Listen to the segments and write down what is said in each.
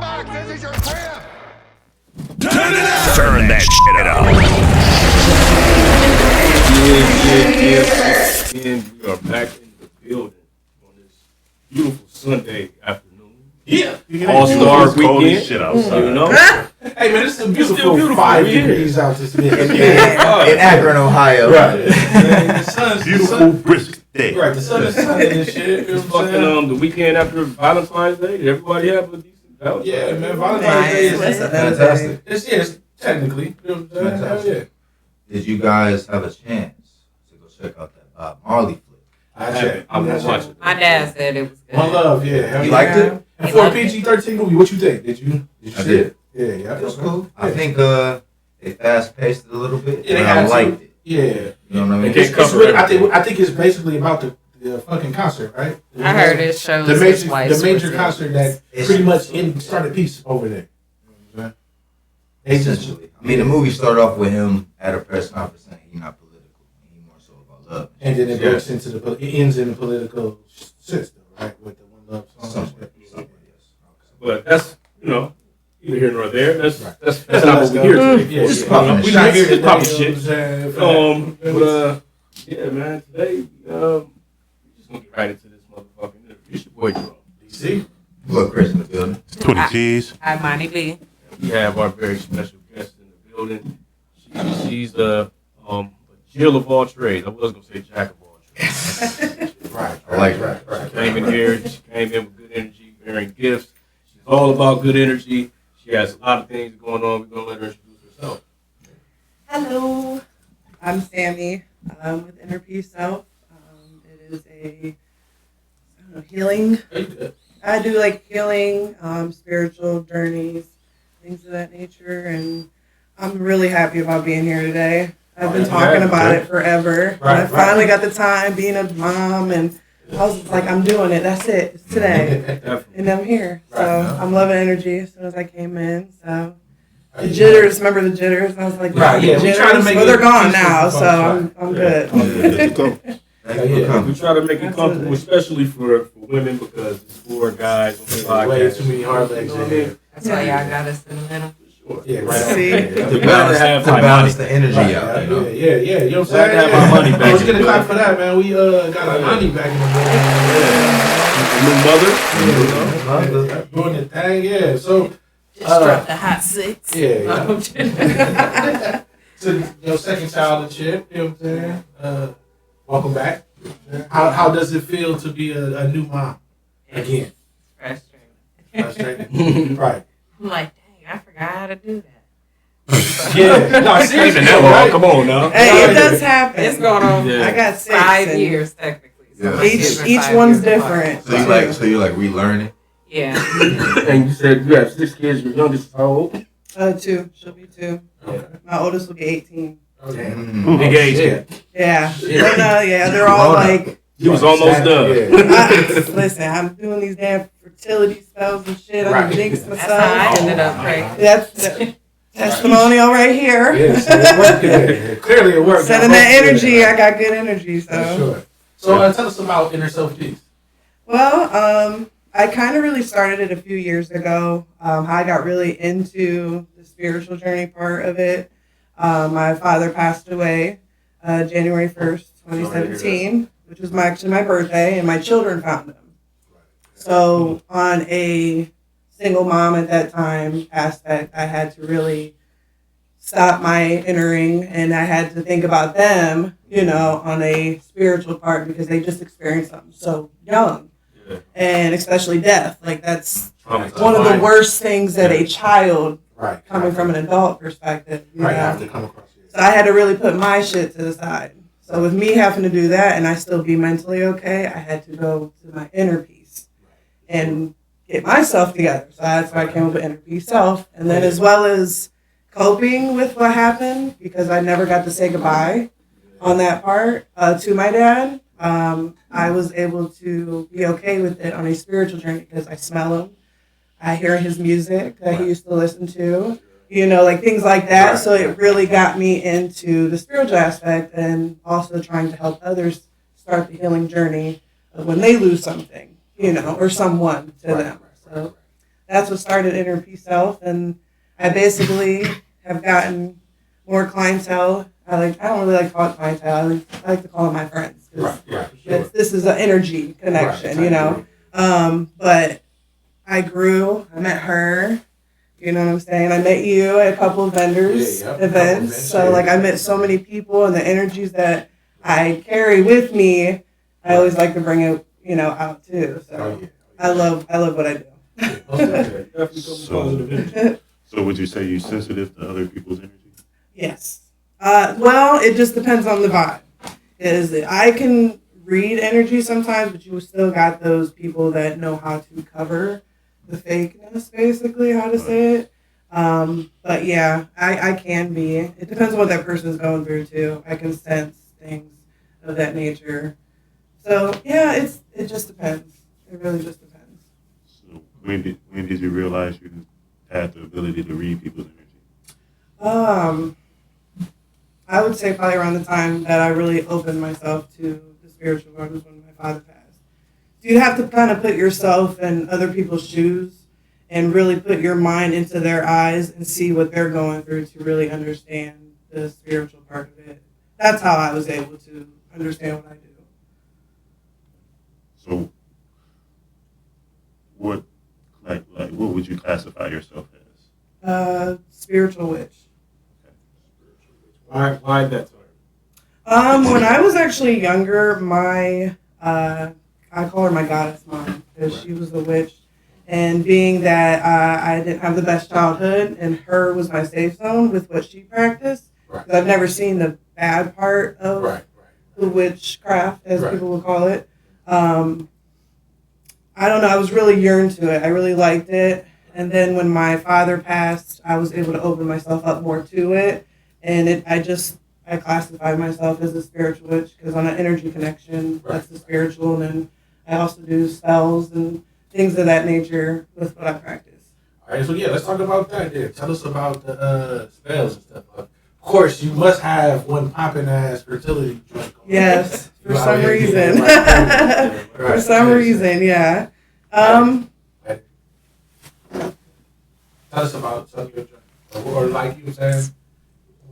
box. This is your crib. Turn that shit up. And we are back in the building on this beautiful Sunday afternoon. Yeah. All-Star Cold as weekend. shit outside. You know? Hey man, it's a beautiful 5 degrees out this bitch. In Akron, Ohio. Right. The sun's Beautiful brisk day. Right, the sun is shining and shit. You know It's what I'm saying? fucking the weekend after Valentine's Day. Did everybody have a decent Valentine's Yeah, Day? man, Valentine's Day is Fantastic. It's technically. You know what I'm saying? Hell yeah. Did you guys have a chance to go check out that Bob Marley flick? I checked. I'm gonna watch it. My dad said it was good. One love, yeah. Hell You yeah. liked it? And for a PG-13 movie, what you think? Did you I see did. it? Yeah. It was cool. I Yeah. think they fast paced it a little bit. Yeah, they and had I to. liked it. Yeah. You know what I mean? It's really, I think it's basically about the fucking concert, right? I heard it shows the his major, wife's the major was concert that pretty much started peace over there. Essentially. I mean, the movie started off with him at a press conference saying he's not political. He's more so about love. And then it goes into it ends in the political system, right? With the one love song. Somewhat, yes. But that's, neither here nor there. That's Right. that's not what we're here today. Yeah, Just yeah. popping We're shit. not here to pop You shit. know what I'm saying? Yeah, man. Today, we're just gonna get right into this motherfucking interview. It's your boy Drum. DC. Look, Chris in the building. 20 G's. Hi, Monty B. We have our very special guest in the building. She's a Jill of all trades. I was gonna say Jack of all trades. Right. I like right. Came in here. She came in with good energy, bearing gifts. She's all about good energy. She has a lot of things going on. We're gonna let her introduce herself. Hello, I'm Sami with Inner Peace Self. It is a healing. Are you good? I do like healing, spiritual journeys, things of that nature, and I'm really happy about being here today. I've been talking about it forever, and I finally got the time being a mom, and I was just like, I'm doing it. That's it. It's today, and I'm here. So I'm loving energy as soon as I came in. So. The jitters, remember the jitters? I was like, Right, yeah, we try to make they're it gone peaceful now, for so folks, I'm good. Thank you for coming. We try to make it comfortable, especially for women, because it's for guys on the podcast. Way too many hard legs in here. That's why y'all got us in the middle. Sure. Yeah, right. See? To balance the energy out, you know? Yeah. You know what I'm Glad saying? to have our money back. Let's get a clap for that, man. We got our money back in the building. New mother. Doing the thing, yeah. So, Just dropped the hot six. Yeah. So, second child and shit, you know what I'm saying? Welcome back. How does it feel to be a new mom again? Frustrating. Right. I'm like, dang, I forgot how to do that. Yeah. No, seriously. Right? Come on now. Hey, it does happen. It's going on Yeah. I got 6. 5 and years, technically. Yeah. my kids are Each 5 one's years apart. different. So you're like relearning? Yeah. And you said you have 6 kids. Your youngest is how old? 2. She'll be 2. Okay. My oldest will be 18. Okay. Big age kid. Yeah. But, they're all like, He was almost done. listen, I'm doing these damn fertility spells and shit. I'm Right. jinx That's how I myself. ended up pregnant. That's the testimonial right here. Yeah, so it worked. Yeah. Clearly it worked. Sending that energy, I got good energy. For So, sure. So tell us about Inner Self Peace. well, I kind of really started it a few years ago. I got really into the spiritual journey part of it. My father passed away January 1st, 2017, which was actually my birthday, and my children found him. So on a single mom at that time aspect, I had to really stop my entering, and I had to think about them, on a spiritual part, because they just experienced something so young. Yeah. And especially death. Like, that's Traumatized. one of the worst things that a child, Right. coming from an adult perspective, Right. Have to come across it. So I had to really put my shit to the side. So with me having to do that and I still be mentally okay, I had to go to my inner peace and get myself together. So that's why I came up with Inner Peace Self. And then as well as coping with what happened, because I never got to say goodbye on that part to my dad, I was able to be okay with it on a spiritual journey because I smell him. I hear his music that he used to listen to, like things like that. Right. So it really got me into the spiritual aspect and also trying to help others start the healing journey of when they lose something, or someone to them. So that's what started Inner Peace Self, and I basically have gotten more clientele. I don't really like to call it clientele. I like to call it my friends. Right, for sure. This is an energy connection, Right, you know. But I grew. I met her. You know what I'm saying? I met you at a couple of vendors events. So like I met so many people, and the energies that I carry with me, I always like to bring it, you know, out too. So I love what I do. So would you say you're sensitive to other people's energy? Yes. Well, it just depends on the vibe. I can read energy sometimes, but you still got those people that know how to cover the fakeness, basically, how to say it. But yeah, I can be. It depends on what that person's going through too. I can sense things of that nature. So yeah, it just depends. It really just depends. So when did you realize you had the ability to read people's energy? I would say probably around the time that I really opened myself to the spiritual world was when my father passed. So you have to kind of put yourself in other people's shoes and really put your mind into their eyes and see what they're going through to really understand the spiritual part of it. That's how I was able to understand what I do. So what would you classify yourself as? Spiritual witch. Why that term? When I was actually younger, I call her my goddess mom because she was a witch. And being that I didn't have the best childhood, and her was my safe zone with what she practiced, because I've never seen the bad part of the witchcraft, as people would call it. I don't know, I was really yearned to it. I really liked it. And then when my father passed, I was able to open myself up more to it. And I classify myself as a spiritual witch because on an energy connection, that's the spiritual. And then I also do spells and things of that nature with what I practice. All right, so yeah, let's talk about that there. Tell us about the spells and stuff. Of course, you must have one popping ass fertility joint. Yes, for some reason. For some reason, yeah. Tell us about some of your joint. Or like you were saying,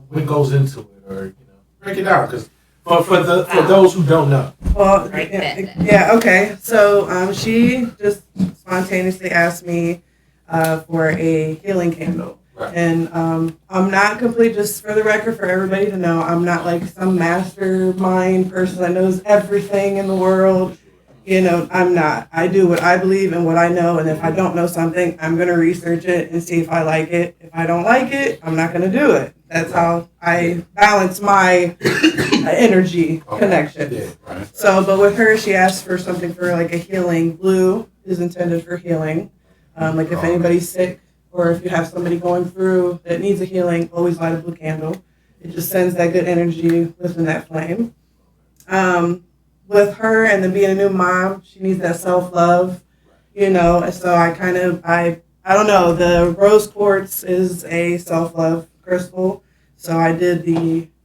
what goes into it, or break it down, because for those who don't know. Well, yeah, okay. So she just spontaneously asked me for a healing candle. Right. And I'm not complete, just for the record, for everybody to know, I'm not like some mastermind person that knows everything in the world. I'm not. I do what I believe and what I know, and if I don't know something, I'm going to research it and see if I like it. If I don't like it, I'm not going to do it. That's how I balance my energy connection. Yeah, right. So, but with her, she asked for something for like a healing. Blue is intended for healing. Like if anybody's sick or if you have somebody going through that needs a healing, always light a blue candle. It just sends that good energy within that flame. With her and then being a new mom, she needs that self-love, so I don't know, the rose quartz is a self-love crystal. So I did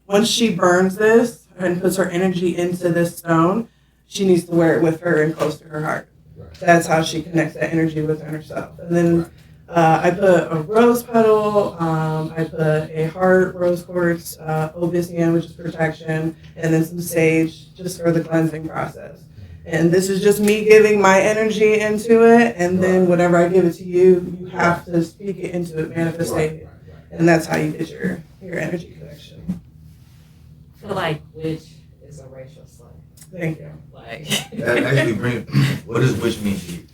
once she burns this and puts her energy into this stone, she needs to wear it with her and close to her heart. That's how she connects that energy within herself. And then I put a rose petal, I put a heart rose quartz, obsidian, which is protection, and then some sage just for the cleansing process. And this is just me giving my energy into it, and then whenever I give it to you, you have to speak it into it, manifestate it. And that's how you get your energy connection. I feel like witch is a racial slur. Thank you. Like, That actually what does witch mean to you?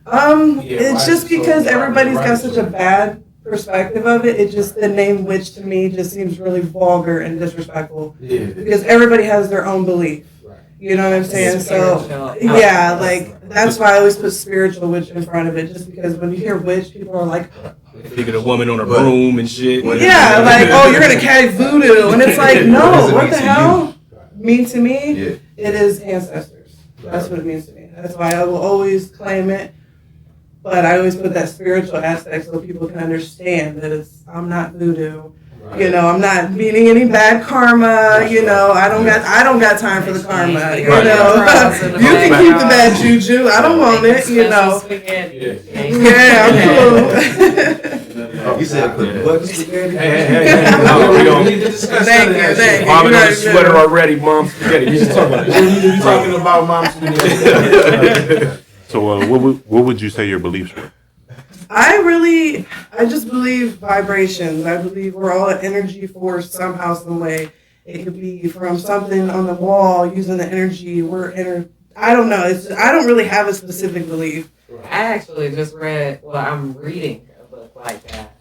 It's just because everybody's got such a bad perspective of it. It just, the name witch to me just seems really vulgar and disrespectful. Yeah. Because everybody has their own belief. You know what I'm saying? So, yeah, like, that's why I always put spiritual witch in front of it, just because when you hear witch, people are like, Think of a woman on a broom and shit. yeah, like, oh, you're going to carry voodoo. And it's like, no, what the hell? Mean to me, Yeah. it is ancestors. That's what it means to me. That's why I will always claim it. But I always put that spiritual aspect so people can understand that I'm not voodoo. You know, I'm not meaning any bad karma. You know, I don't got time for the karma. You know, you can keep the bad juju. I don't want it. You know. Yeah, I'm cool. You said put what spaghetti? Hey. No, we don't. Thank you. Mom got a sweater already, Mom spaghetti. You should talk about We're talking about mom spaghetti. So, what would you say your beliefs were? I just believe vibrations. I believe we're all an energy force somehow, some way. It could be from something on the wall using the energy. I don't know. I don't really have a specific belief. I actually just read. Well, I'm reading a book like that.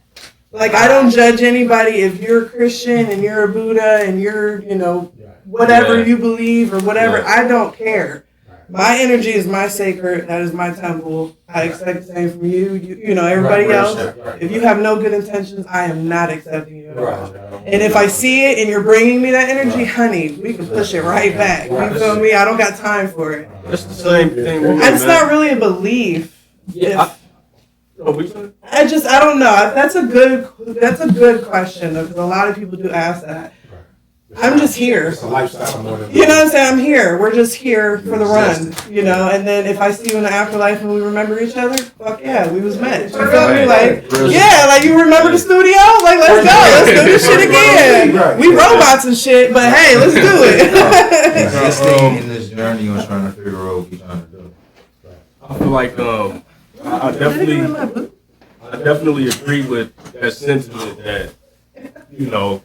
Like, I don't judge anybody if you're a Christian and you're a Buddha and you're, you know, whatever you believe or whatever. I don't care. My energy is my sacred. That is my temple. I expect the same from you. You know, everybody else. If you have no good intentions, I am not accepting you at all. And if I see it and you're bringing me that energy, honey, we can push it right back. You feel me? I don't got time for it. It's the same thing. It's not really a belief. I don't know. That's a good question though, because a lot of people do ask that. I'm just here. It's a lifestyle more than you know what I'm saying? I'm here. We're just here for the run, you know. And then if I see you in the afterlife and we remember each other, fuck yeah, we was met. You feel me? Like, yeah, like you remember the studio? Like, let's go. Let's do this shit again. We robots and shit, but hey, let's do it. Existing in this journey, you're trying to figure out what you're trying to do. I feel like I definitely agree with that sentiment that, you know,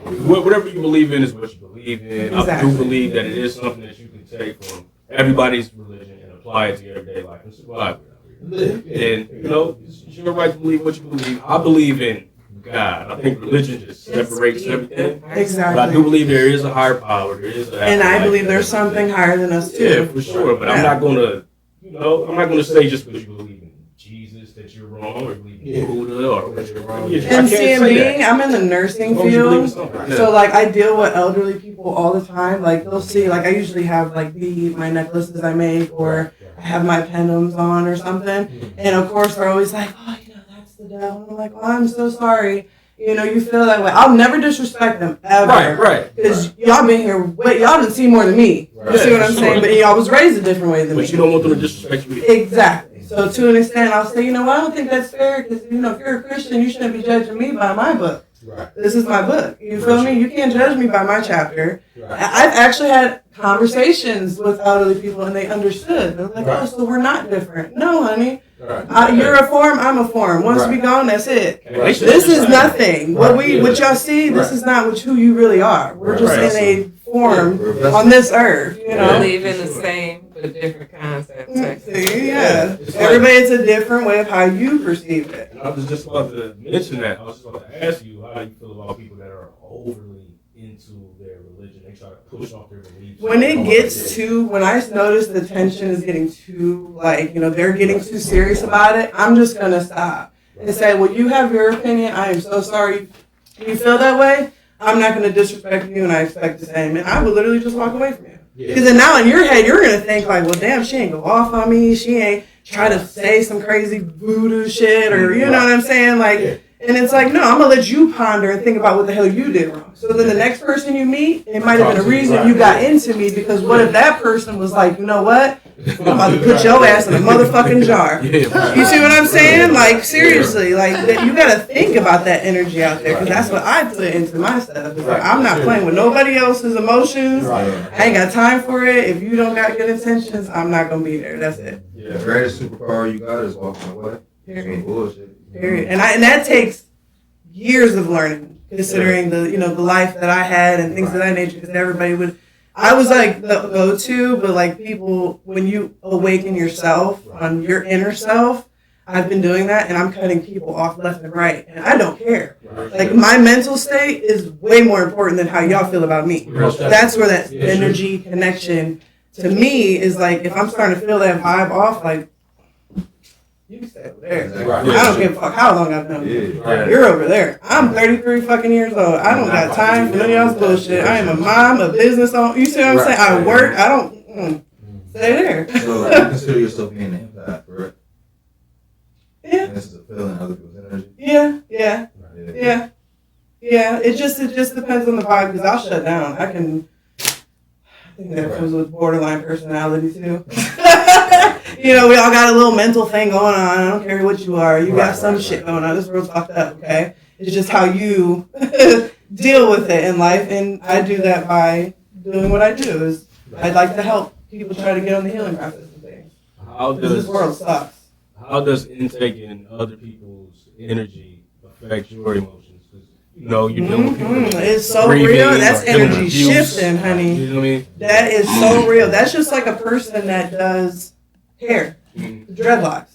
whatever you believe in is what you believe in. Exactly. I do believe that it is something that you can take from everybody's religion and apply it to your everyday life and survive without it. And, you know, it's your right to believe what you believe. I believe in God. I think religion just separates everything. Exactly. But I do believe there is a higher power. There is and I believe there's something higher than us, too. Yeah, for sure. But I'm not going to say just because you believe in Jesus that you're wrong, or believe in Buddha, or that you're wrong. And seeing, I'm in the nursing field, so like I deal with elderly people all the time. Like they'll see, like I usually have like my necklaces I make, or I have my pendants on or something, and of course they're always like, oh, you know, that's the devil. I'm like, oh, I'm so sorry. You know, you feel that way. I'll never disrespect them ever. Right. Because y'all been here, y'all didn't see more than me. You see what I'm saying? But y'all was raised a different way than me. But you don't want them to disrespect you. Exactly. So to an extent, I'll say, you know, I don't think that's fair because, you know, if you're a Christian, you shouldn't be judging me by my book. Right. This is my book. You feel me? You can't judge me by my chapter. Right. I've actually had conversations with elderly people and they understood. They're like, oh, so we're not different. No, honey. Right. You're a form, I'm a form. Once we gone, that's it. Right. This is nothing. What y'all see, this is not who you really are. We're just in a form on this earth. You know, believe in the same but different concepts. Yeah. Everybody, it's a different way of how you perceive it. And I was just about to mention that. I was just about to ask you, how do you feel about people that are overly into their religion? They try to push off their beliefs. When it gets too, when I notice the tension is getting too, like, you know, they're getting too serious about it, I'm just going to stop and say, well, you have your opinion. I am so sorry you feel that way. I'm not going to disrespect you, and I expect the same. And I would literally just walk away from you. Because then now in your head, you're going to think, like, well, damn, she ain't go off on me. She ain't try to say some crazy voodoo shit, or you know what I'm saying? Like, and it's like, no, I'm going to let you ponder and think about what the hell you did wrong. So then the next person you meet, it might have been a reason you got into me, because what if that person was like, you know what? I'm about to put your ass in a motherfucking jar. You see what I'm saying? Like, seriously, like, you got to think about that energy out there, because that's what I put into my stuff. It's like, I'm not playing with nobody else's emotions. I ain't got time for it. If you don't got good intentions, I'm not going to be there. That's it. The greatest superpower you got is walking away. Period. Bullshit. Period. And that takes years of learning, considering the life that I had and things of that nature. Because I was like the go-to, but like people, when you awaken yourself on your inner self, I've been doing that, and I'm cutting people off left and right, and I don't care. Like, my mental state is way more important than how y'all feel about me. That's where that energy connection to me is like, if I'm starting to feel that vibe off, like, you can stay over there. I don't give a fuck how long I've known you. You're over there. I'm 33 fucking years old. I don't got time for none of y'all's bullshit. I am a mom, a business owner. You see what I'm saying? I work. I don't stay there. So you consider yourself being an empath, correct? Yeah. And this is a feeling other people's energy. Yeah. Yeah, it just depends on the vibe because I'll shut down. I think that comes with borderline personality too. You know, we all got a little mental thing going on. I don't care what you are. You got some shit going on. This world's fucked up, okay? It's just how you deal with it in life, and I do that by doing what I do. Is I'd like to help people try to get on the healing process and things. This world sucks. How does intaking other people's energy affect your emotions? Because you know you're dealing with people. It's so real. That's energy shifting, honey. You know what I mean? That is so real. That's just like a person that does hair, dreadlocks.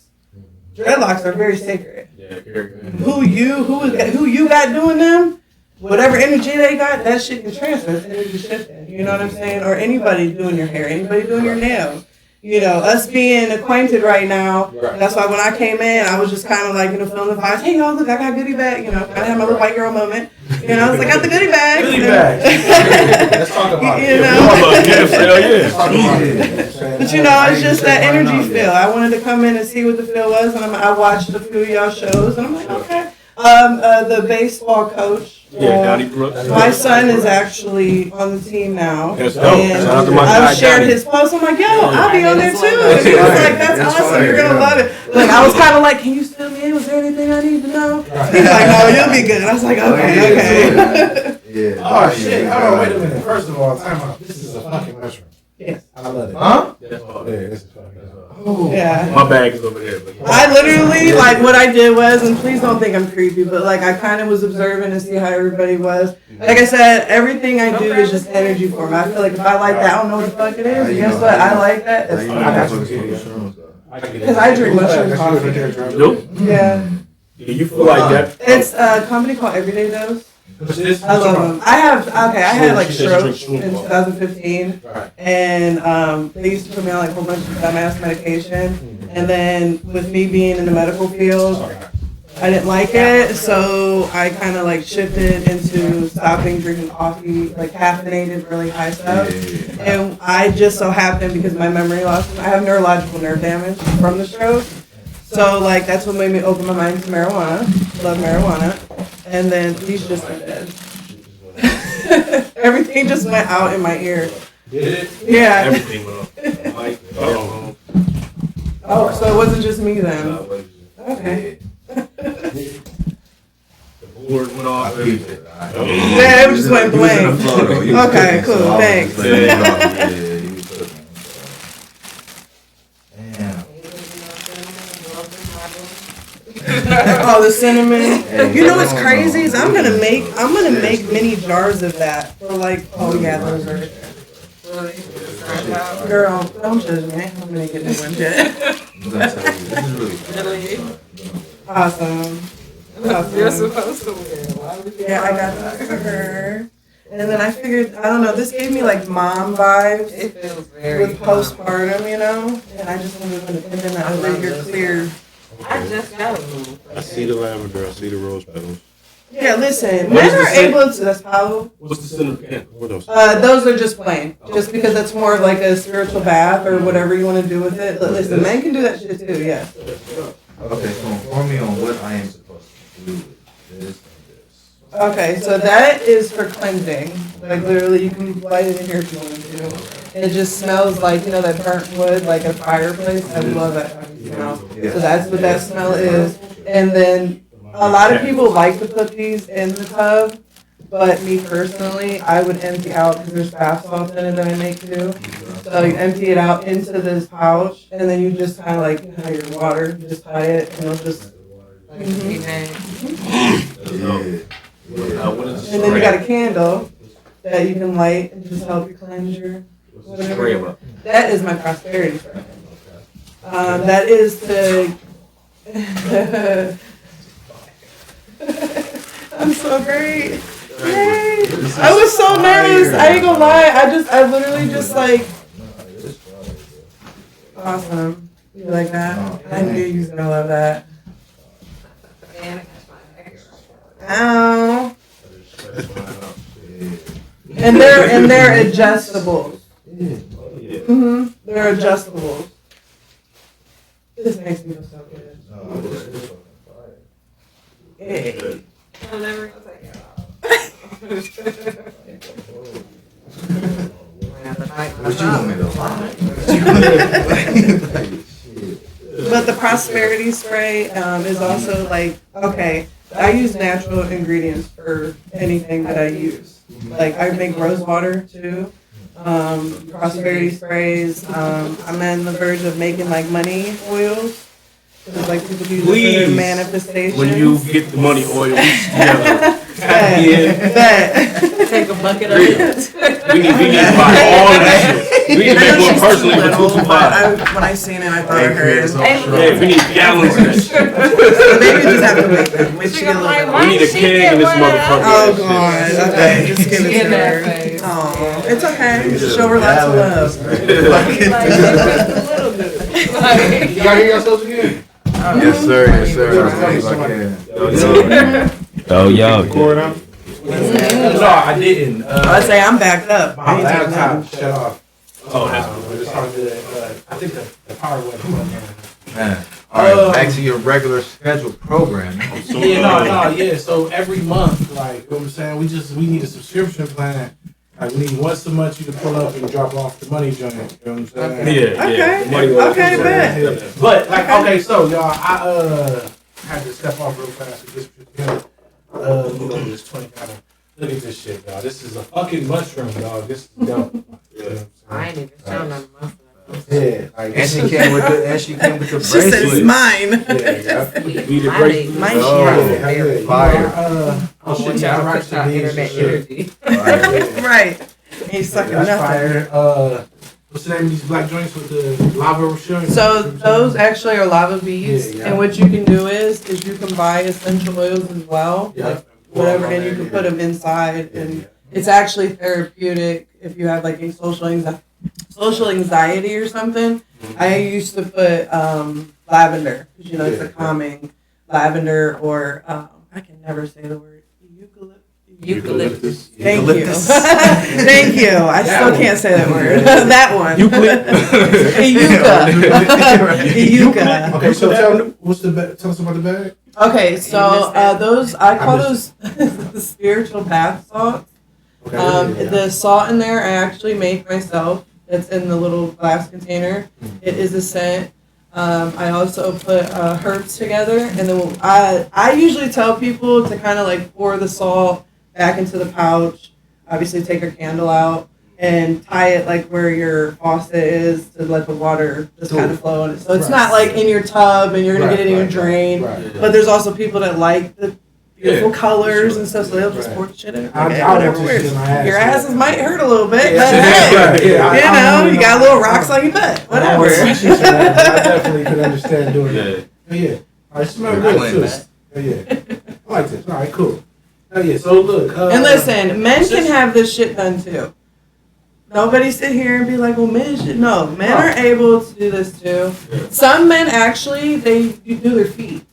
Dreadlocks are very sacred. Yeah, very good. Who you got doing them? Whatever energy they got, that shit can transfer. It's energy shifting. You know what I'm saying? Or anybody doing your hair, anybody doing your nails. You know, us being acquainted right now, that's why when I came in, I was just kind of like, you know, feeling the vibes. Hey, y'all, look, I got goodie bag. You know, I had my little white girl moment. You know, I was like, I got the goodie bag. Goodie bag. Let's talk about it. You know? Let's talk about it. But you know, it's just that energy feel. I wanted to come in and see what the feel was, and I watched a few of y'all shows, and I'm like, okay. The baseball coach. Donnie Brooks. My son is actually on the team now. That's dope. And Shout out to my guy, I've shared Donnie. his post. I'm like, yo, I'll be on there too. And he was like, that's awesome. You're going to love it. Like, I was kind of like, can you still me in? Was there anything I need to know? He's like, no, you'll be good. I was like, okay. Yeah. Oh, shit. Hold on, wait a minute. First of all, time out. This is a fucking mushroom. Yes. I love it. Huh? That's hard. Yeah, this is fucking Yeah. My bag is over there. But I literally, like, what I did was, and please don't think I'm creepy, but, like, I kind of was observing to see how everybody was. Like I said, everything I do is just energy for me. I feel like if I like that, I don't know what the fuck it is. Guess what? I like that. That's fine. Because I drink mushroom coffee. Nope. Yeah. Do you feel like that? It's a company called Everyday Dose. This I love them. I had like She said strokes she drinks in 2015, Right. and they used to put me on like a whole bunch of dumbass medication. And then with me being in the medical field, I didn't like it, so I kind of like shifted into stopping drinking coffee, like caffeinated, really high stuff. And I just so happened, because my memory loss, I have neurological nerve damage from the stroke. So like that's what made me open my mind to marijuana. Love marijuana. And then these just went dead. Everything just went out in my ear. Did it? Yeah. Everything went up. Oh, so it wasn't just me then. Okay. The board went off. Everything. Yeah, it just went blank. Okay, cool. Thanks. Oh, the cinnamon. You know what's crazy is I'm gonna make mini jars of that for like. Oh yeah, those are. Girl, don't judge me. I haven't been making new ones yet. Awesome. You're supposed to wear. Why would you? Yeah, I got that for her. And then I figured, I don't know, this gave me like mom vibes It feels very with postpartum, you know? And I just wanted to put in that other you're clear. I just got a move. I see the lavender. I see the rose petals. Yeah, listen, What men is the are scent? able to, that's Palo. What's the center can? What else? Those are just plain, just because that's more of like a spiritual bath or whatever you want to do with it. But listen, men can do that shit too, yeah. Okay, so inform me on what I am supposed to do with this and this. Okay, so that is for cleansing. Like literally, you can light it in here if you want to. It just smells like, you know, that burnt wood, like a fireplace. I love that fucking smell. So that's what that smell is. And then a lot of people like to put these in the tub, but me personally, I would empty out because there's bath salts in it that I make too. So you empty it out into this pouch, and then you just kind of like, you know, your water, you just tie it, and it'll just. And then you got a candle that you can light and just help you cleanse your whatever. That is my prosperity spray. That is to. I'm so great. Yay. I was so nervous. I ain't gonna lie. I literally just like. Awesome. You like that? I knew you was gonna love that. Ow. And they're adjustable. Mhm. They're adjustable. This makes me feel so good. Hey. I'm never gonna take it off. What you want me to lie? But the prosperity spray is also like, okay, I use natural ingredients for anything that I use. Like I make rose water too. Prosperity sprays. I'm in the verge of making like money oils. Because like people use it for their manifestation. When you get the money oil together, Take a bucket of it. we need to buy all of that shit. We need to make one personally for 225. When I seen it, I thought I heard. Yeah, we need gallons of that shit. So maybe you just have to wait till you get a little bit. We need a keg in this motherfucker. Oh God! Okay, just give it to her. Oh, it's okay. Show her lots of love. Y'all hear yourselves again? Yes, sir. Yes, sir. Oh, yo. No, I didn't. I say I'm backed up. My laptop shut off. Oh, that's We're just talking to I think the power went on. Man. All right, back to your regular scheduled program. Yeah. So every month, like, you know what I'm saying, we need a subscription plan. Like, we need once a month you can pull up and drop off the money joint. You know what I'm saying? Yeah. Okay. Money oil. Okay, bet. But like, okay, so y'all, I had to step off real fast with this particular. Look at this 20 kind of. Look at this shit, dog. This is a fucking mushroom, dog. This is dope. You know what I'm saying? I ain't even showing none of my stuff. Yeah, like And she came with the She said it's bracelet. mine. We the break. My Oh, fire. Oh shit, Y'all I rock put y'all internet energy. Right. He's sucking That's nothing. fire. What's the name of these black joints with the lava showing? So those actually are lava beads, Yeah. and what you can do is you can buy essential oils as well, Yeah. whatever, and you can put them inside, and it's actually therapeutic if you have like a social anxiety or something. I used to put lavender, because you know it's a calming lavender, or I can never say the word Eucalyptus. Thank you. Thank you. I still can't say that word. That one. Euca. Okay, so tell us about the bag. Okay, so those I call those the spiritual bath salts. Okay. The salt in there I actually make myself. It's in the little glass container. It is a scent. I also put herbs together, and then I usually tell people to kind of like pour the salt back into the pouch. Obviously, take your candle out and tie it like where your faucet is to let the water just kind of flow in it. So it's not like in your tub and you're gonna get it in your drain. But there's also people that like the beautiful colors and stuff, so they'll just pour the shit in. Whatever works. Your asses might hurt a little bit, but hey, you got little rocks on your butt. Whatever. I definitely could understand doing that. Yeah. I smell good too. Yeah. I like this. All right, cool. Oh yeah, so look. And listen, men can have this shit done too. Nobody sit here and be like, well, men should. No, men are able to do this too. Some men actually, you do their feet.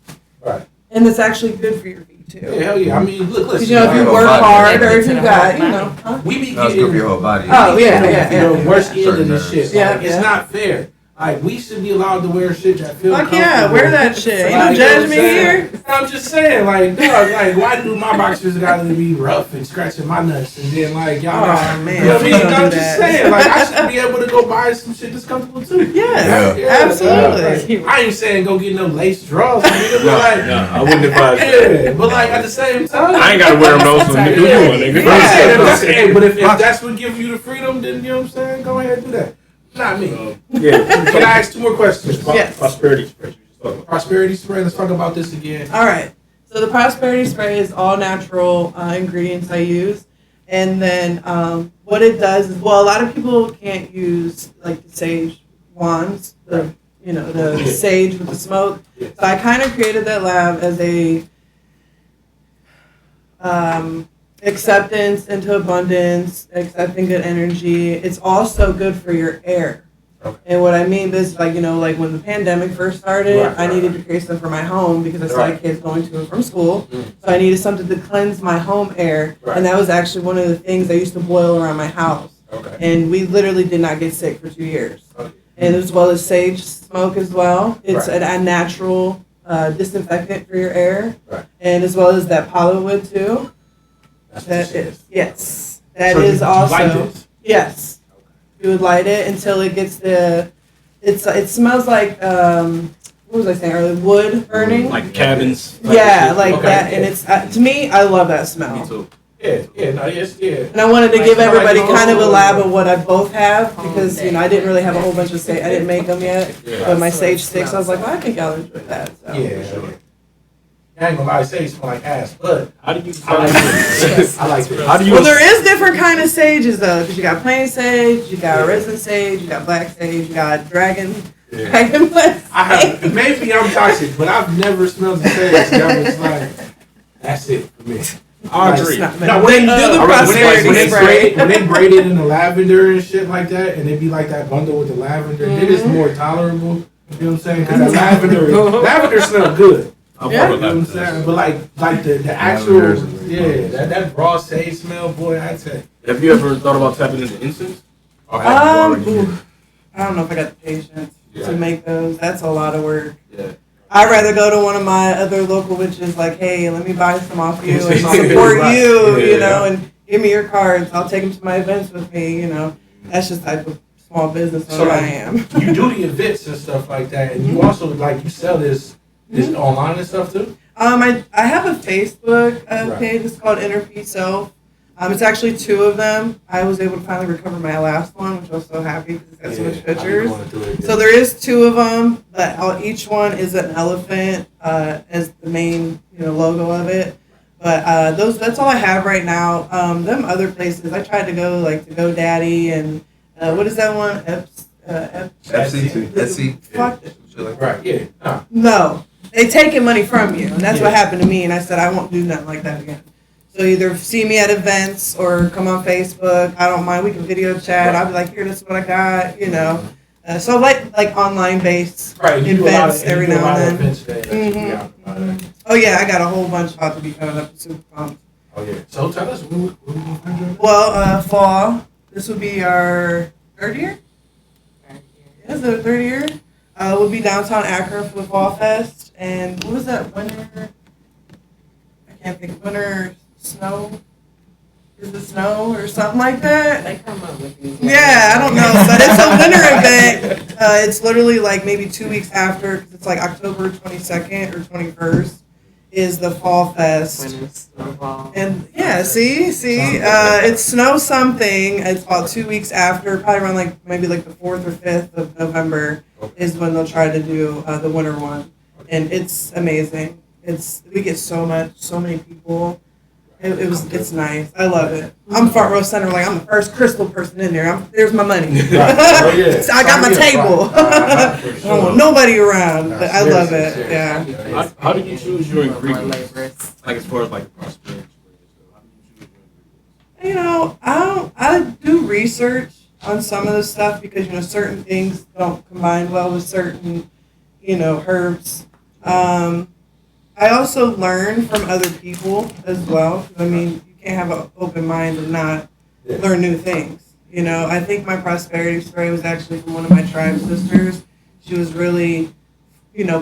Right. And it's actually good for your feet too. Yeah, hell yeah. I mean, look, listen. Because, you know, if you work hard or if you got, you know. Huh? We be That's good for your whole body. Oh, yeah. The worst end of this shit. Yeah, It's not fair. Like, we should be allowed to wear shit that feel Fuck comfortable. yeah, wear that shit. You don't judge me here. I'm just saying, like, dog, like, why do my boxers gotta be rough and scratching my nuts, and then like y'all? Oh man, You know what I mean? don't I'm do just that. saying, like, I should be able to go buy some shit that's comfortable too. Yeah, absolutely. I ain't saying go get no lace drawers, nigga, but like, I wouldn't advise that. yeah, but like at the same time, I ain't gotta wear them those, so do you one, nigga. yeah, but if that's what gives you the freedom, then you know what I'm saying, go ahead and do that. Not me. Yeah. Can I ask 2 more questions? Yes. Prosperity spray. Prosperity spray. Let's talk about this again. All right. So the prosperity spray is all natural ingredients I use, and then what it does is, well, a lot of people can't use like the sage wands, the sage with the smoke. So I kind of created that lab as a acceptance into abundance, accepting good energy. It's also good for your air. Okay. And what I mean is, like, you know, like when the pandemic first started, I needed to create some for my home because I saw kids going to and from school. So I needed something to cleanse my home air. And that was actually one of the things I used to boil around my house. Okay. And we literally did not get sick for 2 years. Okay. And as well as sage smoke as well. It's a natural disinfectant for your air. Right. And as well as that polywood too. That's what That you is, yes. That So is you also, light this? yes. You would light it until it gets it smells like, what was I saying earlier? Wood burning? Like cabins. Yeah, like Okay. that. And it's, to me, I love that smell. Me too. Yeah. And I wanted to Like, give smell like everybody home. kind of a lab of what I both have because, I didn't really have a whole bunch of sage. I didn't make them yet. Yeah. But my sage sticks, I was like, well, I think y'all enjoy that. So. Yeah. I ain't gonna lie, sage smell like ass, but How do you I like it. I like it. How do you? Well, there is different kind of sages though, because you got plain sage, you got resin sage, you got black sage, you got dragon black. I have, maybe I'm toxic, but I've never smelled the sage. I was like, that's it for me. I agree. No, When you do the prosperity spray. when they braid it in the lavender and shit like that, and they be like that bundle with the lavender, then it's more tolerable. You know what I'm saying? Because lavender smells good. I'm Yeah. You know what I'm saying? But like the actual, that raw sage smell, boy, I tell you. Have you ever thought about tapping into incense? Or have you already? I don't know if I got the patience Yeah. to make those. That's a lot of work. Yeah. I'd rather go to one of my other local witches, like, hey, let me buy some off you and Yeah. support you, Yeah. and give me your cards. I'll take them to my events with me, That's just the type of small business owner I am. You do the events and stuff like that, and you also you sell this online and stuff too. I have a Facebook Right. page. It's called Inner Peace Self. It's actually 2 of them. I was able to finally recover my last one, which I was so happy because it's got so much pictures. So there is 2 of them, but each one is an elephant as the main logo of it. But that's all I have right now. Them other places I tried to go like to GoDaddy and what is that one? Etsy. Fuck. Right? Yeah. No, they taking money from you, and that's what happened to me. And I said I won't do nothing like that again. So either see me at events or come on Facebook. I don't mind. We can video chat. I'll be like, here, this is what I got. So like online based events every now and then. Oh yeah, I got a whole bunch about to be coming up. Super pumped. Oh yeah. So tell us, what Well, fall. This would be our 3rd year. Yes, the 3rd year. We'll be downtown Akron for the Fall Fest. And what was that winter? I can't think. Winter snow. Is it snow or something like that? They come up with these. Yeah, I don't know, but it's a winter event. It's literally like maybe 2 weeks after, because it's like October 22nd or 21st is the Fall Fest. When it's snowball. And yeah, see, it's snow something. It's about 2 weeks after, probably around maybe the 4th or 5th of November is when they'll try to do the winter one, and it's amazing. We get so many people. It's nice. I love it. I'm front row center. I'm the first crystal person in there. There's my money. Right. So I got my table. I don't want nobody around, but I love it. Yeah. How do you choose your More ingredients? laborers. Like as far as prosperity. How do you choose your ingredients? I do research on some of the stuff because certain things don't combine well with certain herbs. I also learn from other people as well. You can't have an open mind and not learn new things. I think my prosperity spray was actually from one of my tribe sisters. She was really,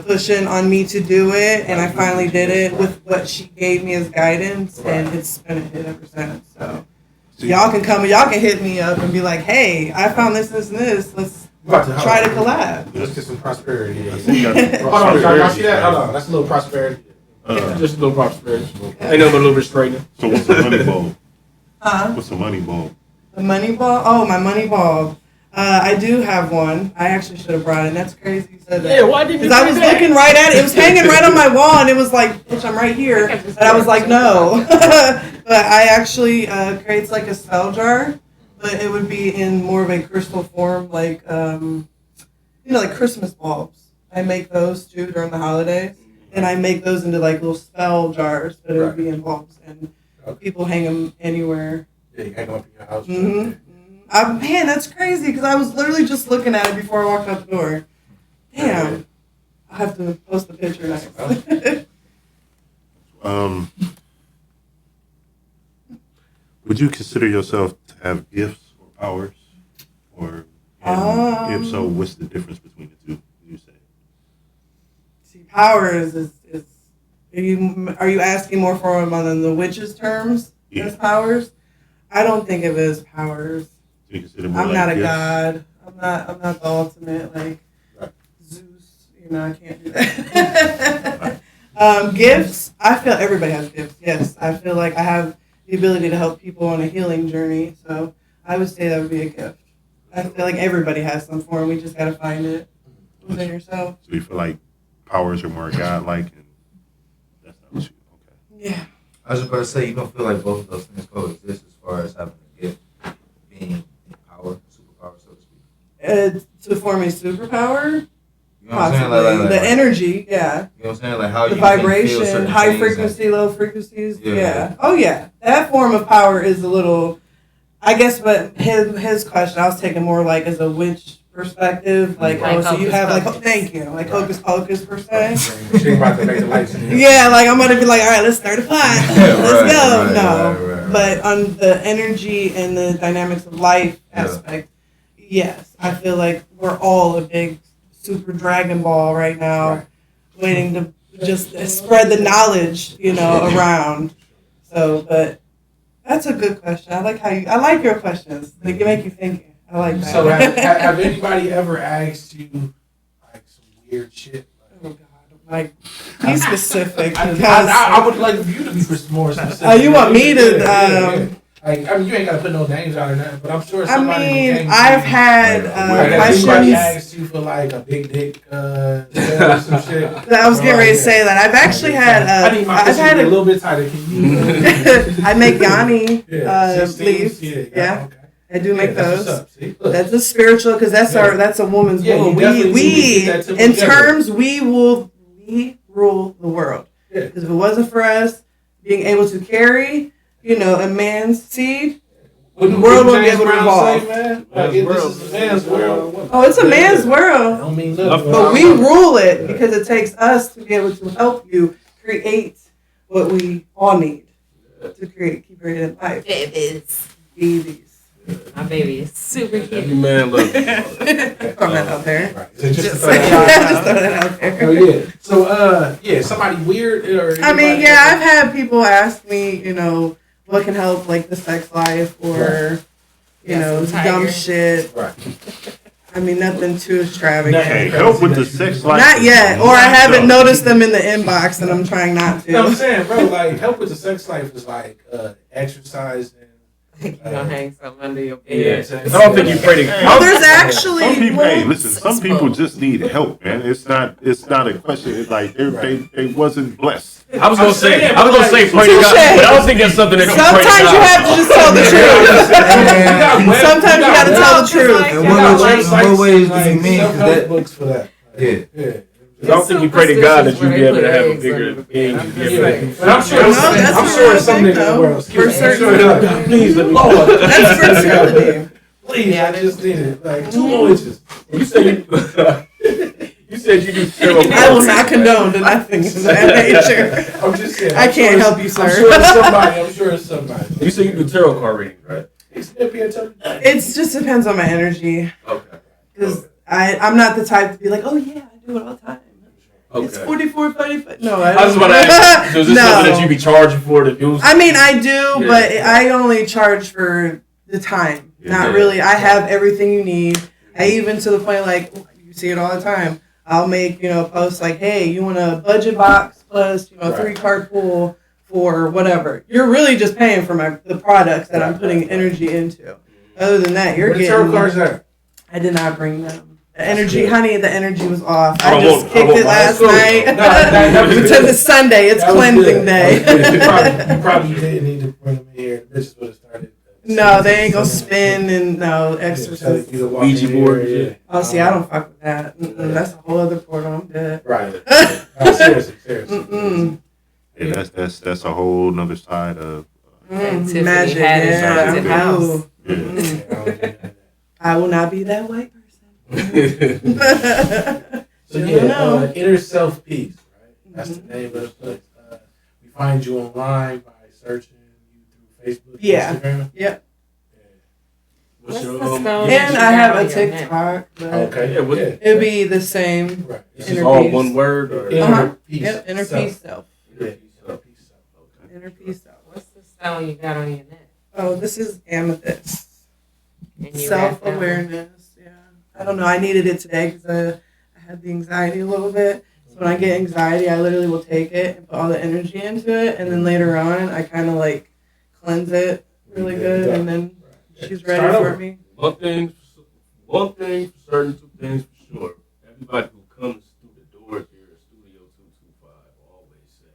pushing on me to do it, and I finally did it with what she gave me as guidance, and it's been a hit ever since. So y'all can hit me up and be like, hey, I found this, and this. Let's try to collab. Let's get some prosperity. I think Hold on, y'all see that? Hold on, that's a little prosperity. Just a little prosperity. Ain't nothing but a little bit straightening. So what's the money bulb? Huh? What's the money bulb? The money ball? Oh, my money ball. I do have one. I actually should have brought it. That's crazy you said that. Yeah, why didn't you? Because I was looking right at it. It was hanging right on my wall, and it was like, bitch, I'm right here. And I was like, no. But I actually creates like a spell jar, but it would be in more of a crystal form, like like Christmas bulbs. I make those too during the holidays, and I make those into like little spell jars, but it would be in bulbs, and people hang them anywhere. Yeah, you hang them up in your house. Mm-hmm. Man, that's crazy because I was literally just looking at it before I walked out the door. Damn. I'll have to post the picture next. Would you consider yourself to have gifts or powers? If so, what's the difference between the two, would you say? See, powers is are you asking more for them on the witches' terms? as powers. I don't think of it as powers. So you consider more I'm like not a gifts? god. I'm not the ultimate like Zeus. I can't do that. Gifts. I feel everybody has gifts. Yes, I feel like I have the ability to help people on a healing journey. So I would say that would be a gift. I feel like everybody has some form. We just gotta find it within yourself. So you feel like powers are more godlike, and that's not what you. Okay. Yeah. I was just about to say, you don't feel like both of those things coexist as far as having a gift, being in power, superpower, so to speak. To form a superpower, You know what I'm saying? possibly the energy. Yeah. You know what I'm saying? Like how The you can feel vibration, certain high things frequency, low frequencies. Yeah. Yeah. Oh yeah, that form of power is a little. I guess, but his question, I was taking more like as a witch perspective, like so you have like thank you, like hocus pocus per se. She about to make the lights in here. Yeah, like I'm gonna be like, all right, let's start a pot, let's go. Right. But on the energy and the dynamics of life aspect, yes, I feel like we're all a big super Dragon Ball right now, waiting to just spread the knowledge, around. So, but that's a good question. I like your questions. They make you thinking. I like that. So have anybody ever asked you like some weird shit? Oh God, like be specific. I would like you to be more specific. Oh, you want me to? Like, I mean, you ain't got to put no names out or nothing, but I'm sure somebody. I've had Somebody questions. asked you for like a big dick, some shit. I was getting ready to say that. I've actually had. I need my I've had a little bit tighter. Can you? I make Yanni 16s? leaves. Yeah. Okay. I do make That's those. what's up. See? Look. That's a spiritual because that's a woman's Yeah, rule. you definitely need to get that We together. in terms we rule the world. Yeah. Because if it wasn't for us being able to carry, a man's seed, the world won't be able to evolve. This is a man's world. Oh, it's a man's I world. don't mean nothing. But we rule it because it takes us to be able to help you create what we all need to keep creating life. Babies. My baby is super Every cute. man loves Throw that out there. Right. So just Just throw that out there. Oh yeah. So somebody weird or I mean, yeah, I've had people ask me, what can help like the sex life or, Yes, dumb tiger. shit. Right. I mean, nothing too extravagant. Okay, help with the sex life. Not yet, or I haven't No. noticed them in the inbox, and I'm trying not You know what I'm to. saying, bro? Like help with the sex life is like exercise and You gonna hang something under your Yeah. bed. I don't think you pray to Well, there's actually Some people, well, hey, listen. Some people just need help, man. It's not a question. It's like they wasn't blessed. I was gonna say pray to God, Touche. but I don't think that's something that you pray to sometimes God. you have to just tell the truth. Sometimes you gotta tell the truth. And what ways do you mean? 'Cause Self-help that, books for that. yeah. I don't think you pray to God that you be able to have a bigger thing. But I'm sure No, it's that's I'm a sure real it's something thing, in the though. world. For certain. God, please let me. Lord, That's fertility. please, I just need it. Like 2 more inches. You said you said you do tarot I will cards. not condone nothing of that nature. I'm just saying. I can't help you, I'm sir. sure it's somebody. I'm sure it's somebody. You said you do tarot card readings, right? It just depends on my energy. Okay. Because I'm not the type to be like, oh yeah, I do it all the time. It's Okay. 44, 45. No, I I was don't. about to ask, so is this something that No. you be charging for to do? I mean, I do, Yeah. but I only charge for the time. Not Yeah. really. I have everything you need. I even to the point like you see it all the time. I'll make posts like, hey, you want a budget box plus 3-card pool for whatever. You're really just paying for the products that I'm putting energy into. Other than that, you're Where the getting. tarot cards at? I did not bring them. The energy, honey, the energy was off. I I just won't kicked it buy last it. night. No, that was Because it's Sunday. It's That was cleansing good. day. That was good. You probably didn't need to bring them in here. The bitches would have started. No, they ain't gonna spin and no exorcist. Ouija board, yeah. Oh, see, I don't fuck with that. That's a whole other portal. I'm dead. Right. Seriously. Mm-mm. Yeah, that's a whole nother side of. Tiffany Magic. had his Yeah. haunted house. Ooh. Yeah. Mm-mm. I will not be that white person. So You yeah, know. inner self peace, right? That's the name of the place. We find you online by searching you through Facebook, Yeah. Instagram. Yep. What's What's your, the stone? And I have a Yeah, man. TikTok. But Okay. Yeah, what- it'd be the same. Right. This Inner is all peace. one word? Or? Inner Uh-huh. peace. Yep. Inner self. peace self. Inner peace self. Inner peace self. What's the stone you got on your neck? Oh, this is amethyst. And you wrap that one? Self-awareness. Yeah. I don't know. I needed it today because I had the anxiety a little bit. So when I get anxiety, I literally will take it and put all the energy into it, and then later on, I kind of like cleanse it really good, and then she's ready for me. One thing for certain, two things for sure. Everybody who comes through the doors here at Studio 225 always say,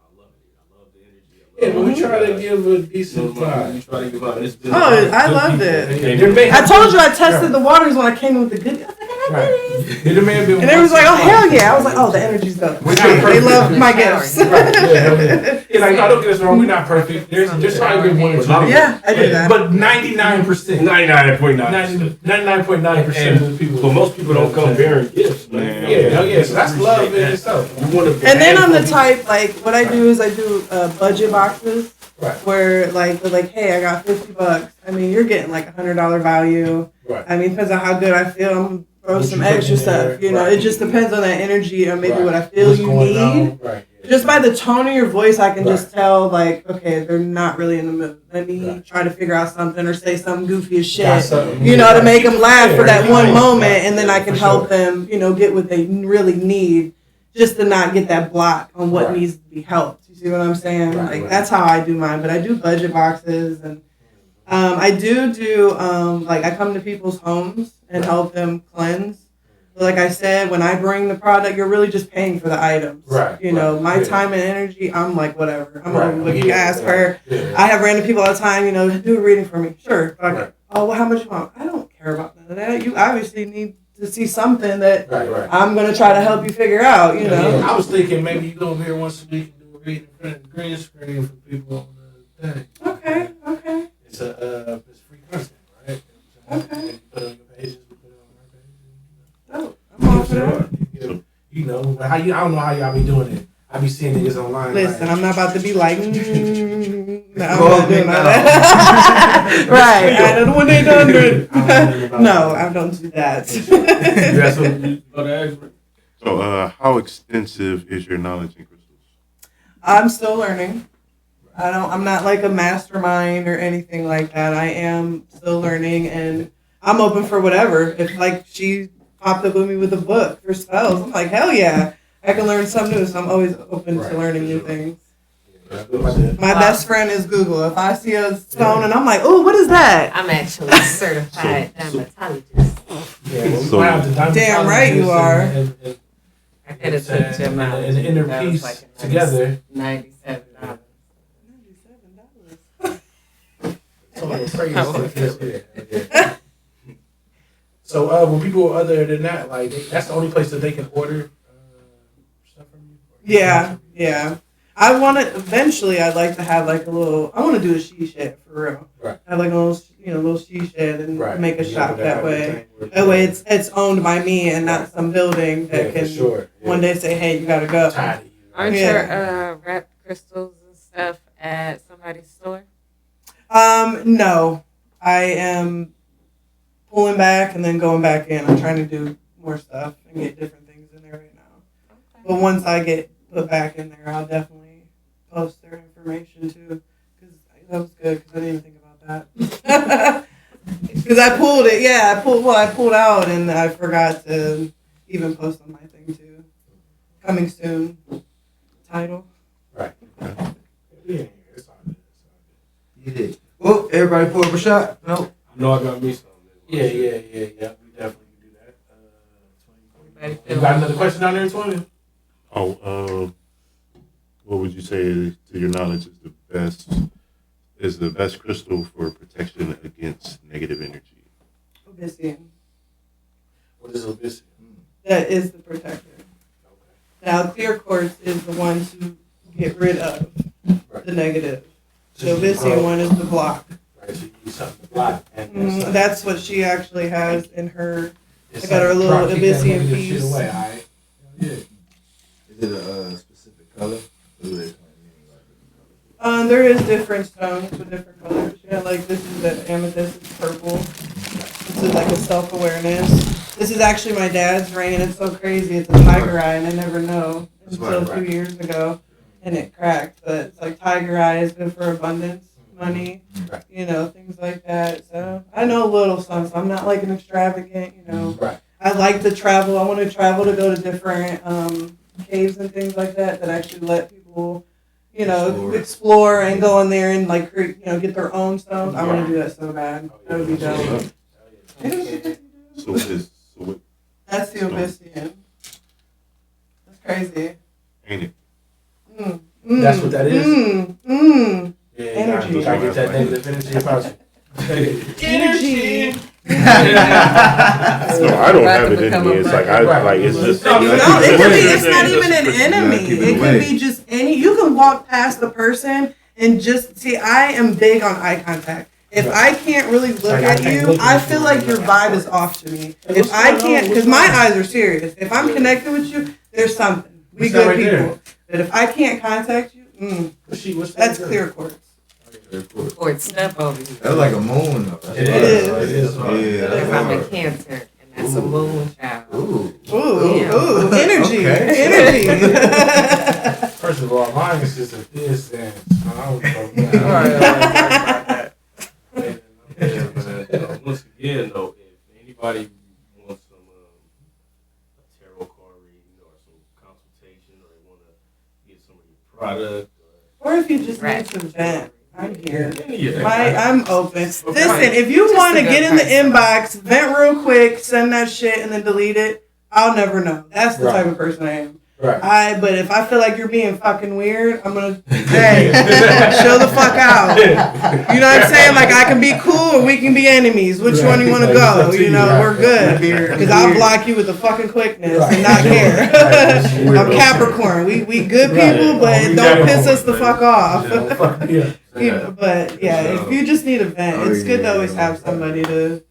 I love it. I love the energy. Yeah, but we try to give a decent vibe. We try to give out this. Oh, I loved it. I told you I tested the waters when I came in with the good. I was like, I did it. There may have been And everyone's like, oh, hell yeah. I was like, oh, the energy's good. They love my gifts. Yeah, like, no, don't get us wrong. We're not perfect. There's trying to give one or two. Yeah, I do that. But 99%. 99.9%. 99.9% of the people. But most people don't come bearing gifts, man. Yeah, so that's love in itself. And then I'm the type, like, what I do is I do budget boxes. Right. Where, like, they're like, hey, I got $50. I mean, you're getting, like, $100 value. Right. I mean, depends on how good I feel. I'm throw some extra stuff. You know, it just depends on that energy or maybe what I feel you need. Right. Just by the tone of your voice, I can just tell, like, okay, they're not really in the mood. Let me try to figure out something or say something goofy as shit, you know, to make them laugh for that one moment, and then I can help them, you know, get what they really need, just to not get that block on what needs to be helped. You see what I'm saying? Like, that's how I do mine. But I do budget boxes, and I do like, I come to people's homes and help them cleanse. Like I said, when I bring the product, you're really just paying for the items. Right. You know, my time and energy, I'm like, whatever. I'm overlooking. You ask her. I have random people all the time, you know, do a reading for me. Sure. Like, oh, well, how much you want? I don't care about none of that. You obviously need to see something that I'm going to try to help you figure out, you know. I was thinking maybe you go over here once a week and do a reading in front of the green screen for people on the thing. Okay. It's free content, right? Okay. You put it on your pages, we put it on our pages. Oh, I'm all for that. You know, but I don't know how y'all be doing it. I be seeing niggas online. Listen, like, I'm not about to be like, no, I'm not doing all that. Right. I know the 1-800. No, I don't do that. So, how extensive is your knowledge in crystals? I'm still learning. I'm not like a mastermind or anything like that. I am still learning, and I'm open for whatever. If like she popped up with me with a book for spells, I'm like, hell yeah, I can learn something new. So I'm always open to learning new things. My best friend is Google. If I see a stone and I'm like, oh, what is that? I'm actually a certified dermatologist. Damn right you are. I could have took them out. And the inner piece like together. $97. So when people other than that, like that's the only place that they can order stuff from you. Yeah. I want to eventually. I'd like to have like a little. I want to do a she shed for real. Right. Have like a little she shed and make a shop that way. That way, Right. it's owned by me and not some building that can one day say, "Hey, you gotta go." Aren't your wrapped crystals and stuff at somebody's store? No, I am pulling back and then going back in. I'm trying to do more stuff and get different things in there right now. Okay. But once I get put back in there, I'll definitely post their information too. Because that was good. Because I didn't even think about that. Because I pulled it. Yeah, I pulled out and I forgot to even post on my thing too. Coming soon. Title. Right. Yeah, it's all good. You did. Well, everybody pull up a shot? No. I know I got me something. Yeah. We definitely can do that. 20. Everybody You got another question down there, 20? What would you say, to your knowledge, is the best crystal for protection against negative energy? Obsidian. What is Obsidian? That is the protector. Now, clear quartz is the one to get rid of the negative. The obsidian one is the block. Right, so you use something to block. And That's what she actually has in her. I got her a little obsidian piece. Away, all right? Yeah. Is it a specific color? There is different stones with different colors. Yeah, like this is the amethyst, it's purple. This is like a self-awareness. This is actually my dad's ring, and it's so crazy. It's a tiger eye, and I never know until 2 years ago. and it cracked. But it's like tiger eye is good for abundance, money, things like that. So I know a little something. So I'm not like an extravagant, Right. I like to travel. I want to travel to go to different caves and things like that actually let people, explore and go in there and like get their own stones. I want to do that so bad. That would be dope. So That's the Obsidian. That's crazy. ain't it? That's what that is? Yeah, Energy. You gotta get that negative energy about you. Energy. No, I don't have it in me. It's like it's just. No, it could be. It's not even an enemy. It could be just any. You can walk past the person and just see. I am big on eye contact. If I can't really look at you, I feel like your vibe is off to me. If I can't, because my eyes are serious. If I'm connected with you, there's something. We good people. But if I can't contact you, that's clear quartz. Quartz step over here. That's like a moon, though. It is. Because I'm a Cancer, and that's a moon child. Ooh, energy, Okay. energy. First of all, mine is just a distance. I don't know. Once again, though, if anybody wants some a tarot card reading or some consultation, or they want to get some of your product, Or if you just need to vent, I'm here. yeah, I'm open. Listen, if you want to get in the inbox, vent real quick, send that shit, and then delete it, I'll never know. That's the type of person I am. Right. But if I feel like you're being fucking weird, I'm gonna hey, chill the fuck out. You know what I'm saying? Like I can be cool or we can be enemies. Which one you want to go? We're good. Because I'll block you with the fucking quickness and not care. I'm Capricorn. We good people, but don't piss us the fuck off. But yeah, if you just need a vent, it's good to always have somebody to.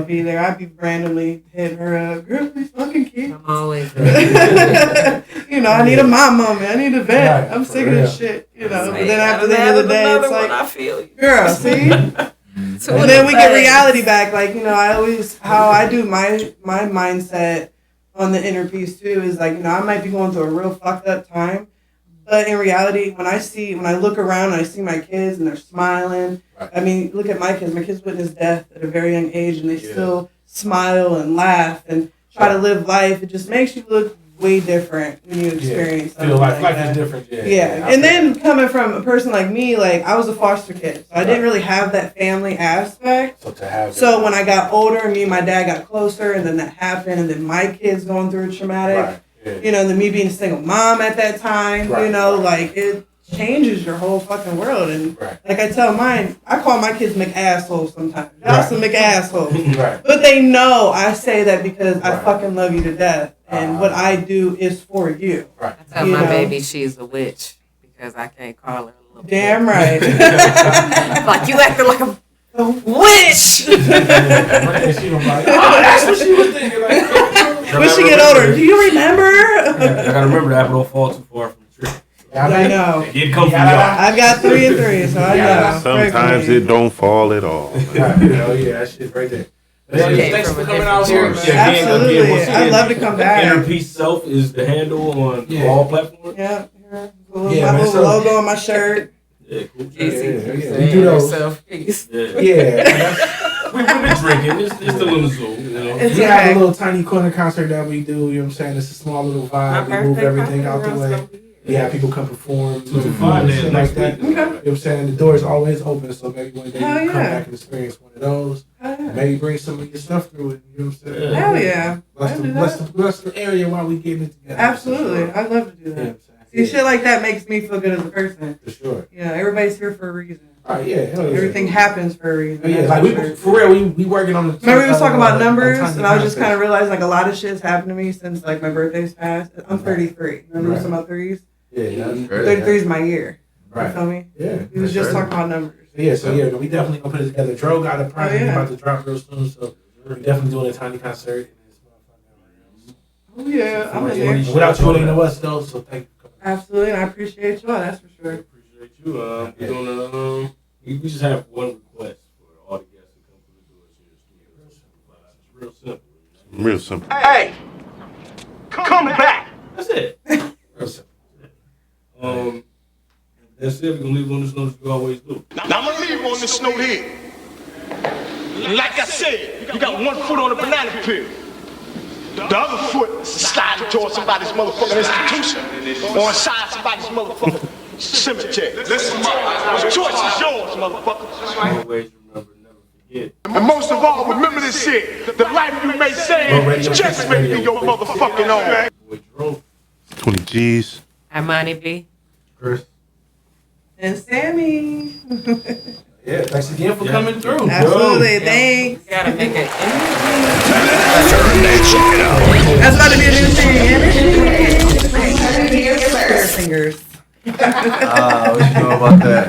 Be there. I'd be randomly hitting her up. Girl, please fucking keep. I'm always I need a mom moment. I need a vent. Right, I'm sick of this shit. But then after the the end of the day, it's like, I feel you. girl, see? And then we get reality back. Like, how I do my mindset on the inner peace too is like, I might be going through a real fucked up time. But in reality, when I look around and I see my kids and they're smiling, I mean, look at my kids. My kids witnessed death at a very young age and they still smile and laugh and try to live life. It just makes you look way different when you experience something feel like life that. is different. Yeah. And then coming from a person like me, like I was a foster kid. So I didn't really have that family aspect. So when I got older, me and my dad got closer and then that happened and then my kids going through a traumatic. Then me being a single mom at that time, like it changes your whole fucking world. And like I tell mine, I call my kids McAssholes sometimes. Y'all some McAssholes. But they know I say that because I fucking love you to death. And what I do is for you. I tell my baby she's a witch because I can't call her a little Damn right. like you acting like a witch. She was like, that's what she was thinking. When she get older, do you remember? I gotta remember the apple don't fall too far from the tree. I know. It come from y'all. I've got 3 and 3, so I know. Sometimes it don't fall at all. That shit's right there. Thanks for coming out here. Absolutely. I'd love to come back. Inner Peace Self is the handle on all platforms. Yeah. My little logo on my shirt. Yeah, cool. We do those. Peace. We've been drinking. It's still in the Zoom. We have a little tiny corner concert that we do. You know what I'm saying? It's a small little vibe. We move everything out the way. We have people come perform. Shit like that. You know what I'm saying? The door is always open, so maybe one day you can come back and experience one of those. Maybe bring some of your stuff through it. You know what I'm saying? Hell yeah. Bless the area while we getting it together. Absolutely. I'd love to do that. See, shit like that makes me feel good as a person. For sure. Everybody's here for a reason. Oh, yeah. Everything happens for a reason. Yeah, like for real, we working on the. Remember we was talking about numbers, and I was just kind of realizing like a lot of shit has happened to me since like my birthday's passed. I'm 33. Remember we was talking about threes? Yeah. 33 is my year. Right. You feel me? Yeah. We was just talking about numbers. Yeah, we definitely gonna put it together. Dro got a project about to drop real soon, so we're definitely doing a tiny concert. Oh yeah, I'm in there. Without you, it ain't no us though. So thank you. Absolutely, and I appreciate y'all. That's for sure. Appreciate you. We're gonna we just have one request for all the guests that come through the doors here. It's real simple. Real simple. Hey, come back. That's it. Real simple. That's it. We're gonna leave on this note as we always do. Now I'm gonna leave on this note here. Like I said, you got one foot on the banana peel. The other foot is sliding towards somebody's motherfucking institution or inside somebody's motherfucking cemetery. Listen, the choice is yours, motherfucker. Always remember, never forget. And most of all, remember this shit. The life you may save just may be your motherfucking own. Boy, Jerome. 20 G's. Imani B. Chris. And Sammy. Yeah, thanks again for coming through. Absolutely, thanks. You gotta make it. That's about to be a new thing. Energy. Fingers. What you know about that?